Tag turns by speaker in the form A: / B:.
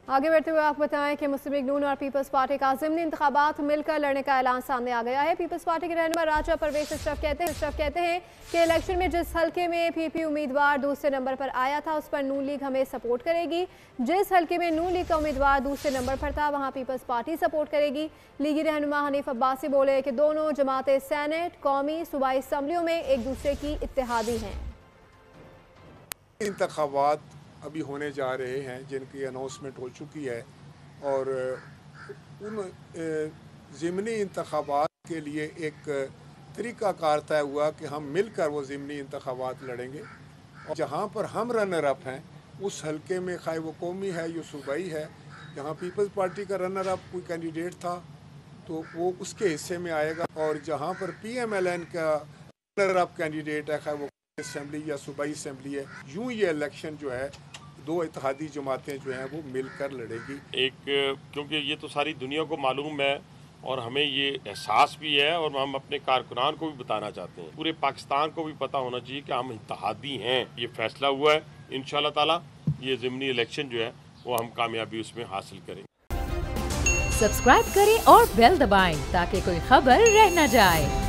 A: आगे बढ़ते हुए आपको बताएं कि मुस्लिम लीग नून और पीपल्स पार्टी का ज़िमनी इंतखाबात मिलकर लड़ने का ऐलान सामने आ गया है। पीपल्स पार्टी के रहनुमा राजा परवेज अशरफ कहते हैं कि इलेक्शन में जिस हल्के में पीपी उम्मीदवार दूसरे नंबर पर आया था उस पर नून लीग हमें सपोर्ट करेगी। जिस हल्के में नून लीग का उम्मीदवार दूसरे नंबर पर था वहाँ पीपल्स पार्टी सपोर्ट करेगी। लीगी रहनुमा हनीफ अब्बासी बोले कि दोनों जमातें सेनेट, कौमी, सूबाई असम्बलियों में एक दूसरे की इत्तेहादी हैं।
B: इंतखाबात अभी होने जा रहे हैं जिनकी अनाउंसमेंट हो चुकी है और उन ज़िमनी इंतखाबात के लिए एक तरीक़ाकार तय हुआ कि हम मिलकर वो ज़िमनी इंतखाबात लड़ेंगे और जहाँ पर हम रनर अप हैं उस हलके में खाए वो कौमी है या सूबाई है, जहाँ पीपल्स पार्टी का रनर अप कोई कैंडिडेट था तो वो उसके हिस्से में आएगा और जहाँ पर PMLN का रनर अप कैंडिडेट है खाए वो असेंबली या सूबाई असेंबली है, यूं ये इलेक्शन जो है दो इत्तेहादी जमातें जो हैं वो मिलकर लड़ेगी।
C: क्योंकि ये तो सारी दुनिया को मालूम है और हमें ये एहसास भी है और हम अपने कारकुनान को भी बताना चाहते हैं, पूरे पाकिस्तान को भी पता होना चाहिए कि हम इत्तेहादी हैं। ये फैसला हुआ है, इंशाल्लाह ताला ये ज़िमनी इलेक्शन जो है वो हम कामयाबी उसमें हासिल करेंगे।
D: सब्सक्राइब करें और बेल दबाएं ताकि कोई खबर रह न जाए।